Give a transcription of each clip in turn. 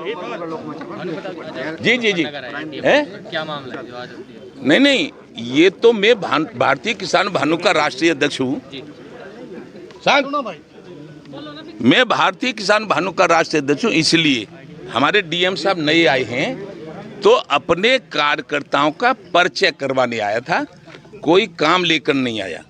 जी जी जी है क्या मामला है जो आज नहीं, ये तो मैं भारतीय किसान भानु का राष्ट्रीय अध्यक्ष हूँ। मैं भारतीय किसान भानु का राष्ट्रीय अध्यक्ष हूँ, इसलिए हमारे डीएम साहब नए आए हैं तो अपने कार्यकर्ताओं का परिचय करवाने आया था, कोई काम लेकर नहीं आया।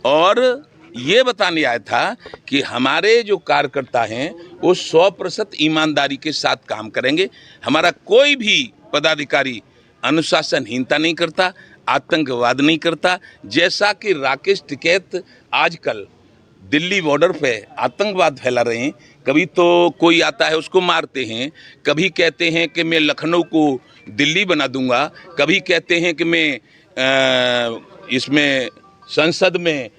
और ये बताने आया था कि हमारे जो कार्यकर्ता हैं वो 100% ईमानदारी के साथ काम करेंगे। हमारा कोई भी पदाधिकारी अनुशासनहीनता नहीं करता, आतंकवाद नहीं करता। जैसा कि राकेश टिकैत आजकल दिल्ली बॉर्डर पे आतंकवाद फैला रहे हैं, कभी तो कोई आता है उसको मारते हैं, कभी कहते हैं कि मैं लखनऊ को दिल्ली बना दूंगा, कभी कहते हैं कि मैं इसमें संसद में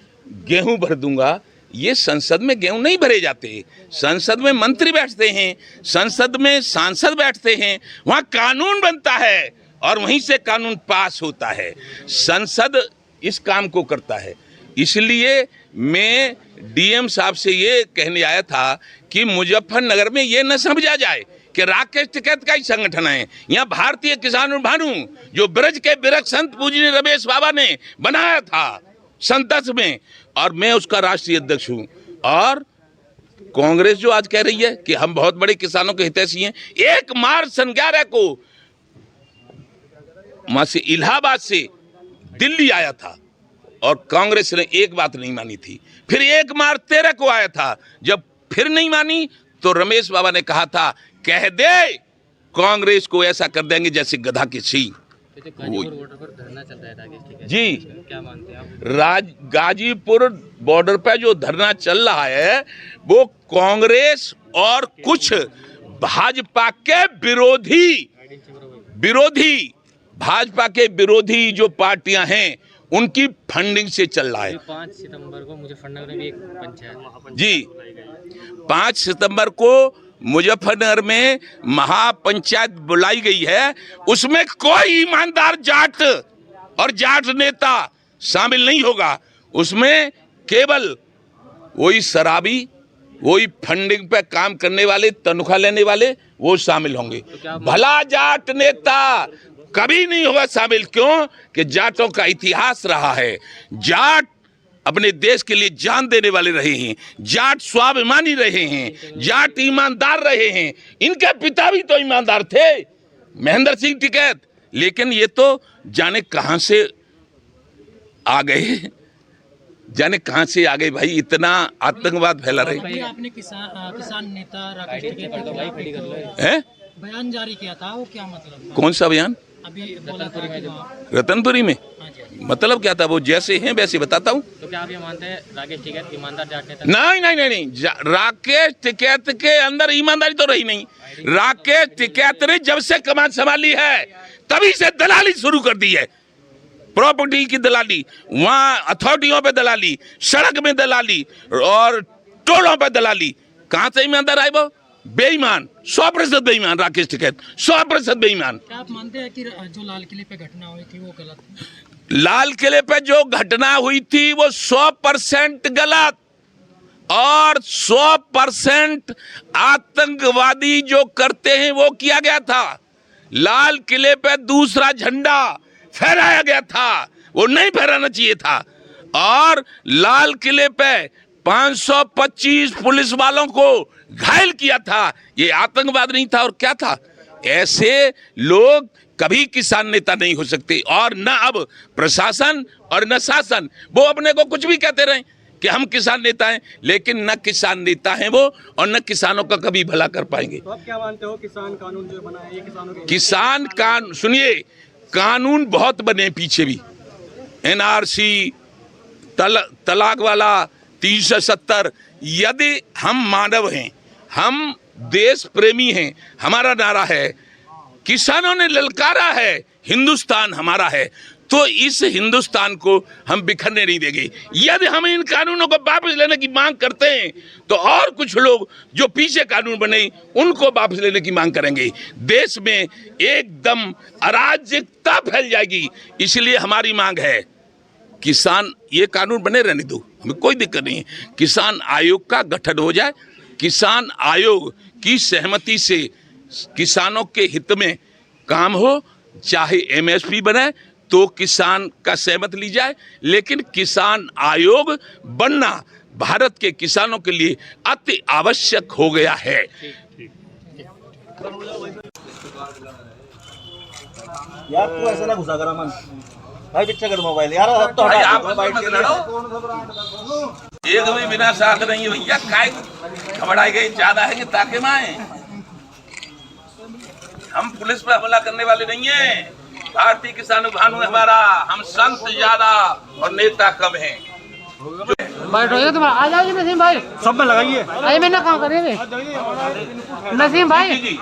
गेहूं भर दूंगा। ये संसद में गेहूं नहीं भरे जाते, संसद में मंत्री बैठते हैं, संसद में सांसद बैठते हैं, वहाँ कानून बनता है और वहीं से कानून पास होता है। संसद इस काम को करता है। इसलिए मैं डीएम साहब से ये कहने आया था कि मुजफ्फरनगर में ये न समझा जाए कि राकेश टिकैत का ही संगठन है। यहाँ भारतीय किसान भानु जो ब्रज के बिरक संत पूजनीय रमेश बाबा ने बनाया था सन 10 में, और मैं उसका राष्ट्रीय अध्यक्ष हूँ। और कांग्रेस जो आज कह रही है कि हम बहुत बड़े किसानों के हितैषी हैं, 1 मार्च सन 11 को वहां से इलाहाबाद से दिल्ली आया था और कांग्रेस ने एक बात नहीं मानी थी। फिर 1 मार्च 13 को आया था, जब फिर नहीं मानी तो रमेश बाबा ने कहा था कह दे कांग्रेस को ऐसा कर देंगे जैसे गधा की सींग। बॉर्डर पर धरना चल रहा है राकेश टिकैत जी, क्या मानते हैं आप? गाजीपुर बॉर्डर पर जो धरना चल रहा है वो कांग्रेस और कुछ भाजपा के विरोधी भाजपा के विरोधी जो पार्टियां हैं उनकी फंडिंग से चल रहा है। 5 सितंबर को मुजफ्फरनगर में भी एक पंचायत जी, 5 सितंबर को मुजफ्फरनगर में महापंचायत बुलाई गई है। उसमें कोई ईमानदार जाट और जाट नेता शामिल नहीं होगा। उसमें केवल वही शराबी, वही फंडिंग पे काम करने वाले, तनख्वाह लेने वाले वो शामिल होंगे। भला जाट नेता कभी नहीं होगा शामिल। क्यों? कि जाटों का इतिहास रहा है, जाट अपने देश के लिए जान देने वाले रहे हैं, जाट स्वाभिमानी रहे हैं, जाट ईमानदार रहे हैं। इनके पिता भी तो ईमानदार थे, महेंद्र सिंह टिकैत। लेकिन ये तो जाने कहां से आ गए, जाने कहां से आ गए भाई, इतना आतंकवाद फैला रहे। आपने किसान नेता राकेश टिकैत हैं बयान जारी किया था, वो क्या मतलब? कौन सा बयान? अभी बोला था कि रतनपुरी में मतलब क्या था? वो जैसे हैं वैसे बताता हूँ। तो क्या आप ये मानते हैं राकेश टिकैत ईमानदार जाट नेता? नहीं, राकेश टिकैत के अंदर ईमानदारी तो रही नहीं। राकेश टिकैत ने जब से कमान संभाली है तभी से दलाली शुरू कर दी है। प्रॉपर्टी की दलाली, वहाँ अथॉरिटियों पे दलाली, सड़क में दलाली और टोलों पे दलाली। कहाँ से ईमानदार आए वो? बेईमान, 100% बेईमान राकेश टिकैत, 100% बेईमान। क्या आप मानते हैं कि जो लाल किले पे घटना हुई थी वो गलत थी? लाल किले पे जो घटना हुई थी वो 100% गलत और 100% आतंकवादी जो करते हैं वो किया गया था। लाल किले पे दूसरा झंडा फहराया गया था, वो नहीं फहराना चाहिए था। और लाल किले पे 525 पुलिस वालों को घायल किया था, ये आतंकवाद नहीं था और क्या था? ऐसे लोग कभी किसान नेता नहीं हो सकते। और न अब प्रशासन और न शासन वो अपने को कुछ भी कहते रहे कि हम किसान नेता हैं, लेकिन न किसान नेता हैं वो और न किसानों का कभी भला कर पाएंगे। तो आप क्या मानते हो किसान कानून जो बना है ये किसानों के? किसान कानून, सुनिए, कानून बहुत बने पीछे भी, एनआरसी, तलाक वाला 370। यदि हम मानव हैं, हम देश प्रेमी हैं, हमारा नारा है, किसानों ने ललकारा है, हिंदुस्तान हमारा है, तो इस हिंदुस्तान को हम बिखरने नहीं देंगे। यदि हम इन कानूनों को वापस लेने की मांग करते हैं तो और कुछ लोग जो पीछे कानून बने उनको वापस लेने की मांग करेंगे। देश में एकदम अराजकता फैल जाएगी। इसलिए हमारी मांग है किसान, ये कानून बने रहने दो, हमें कोई दिक्कत नहीं है। किसान आयोग का गठन हो जाए, किसान आयोग की सहमति से किसानों के हित में काम हो, चाहे एमएसपी बने तो किसान का सहमत ली जाए, लेकिन किसान आयोग बनना भारत के किसानों के लिए अति आवश्यक हो गया है। यार तू ऐसे ना घुसा कर अमन भाई, पीछे कर मोबाइल यार, अब तो भाई हटा आप बाइट मत के लड़ो। लिए। एक भी बिना साथ नहीं है भैया, काय घबराई गई ज्यादा है कि ताके माए। हम पुलिस पर हमला करने वाले नहीं है। भारतीय किसान भानु है हमारा, हम संत ज्यादा और नेता कम हैं। बैठ हो तुम्हारा आ जाओगे नसीम भाई, सब में लगाइए। अरे मैं ना काम करेंगे नसीम भाई। जी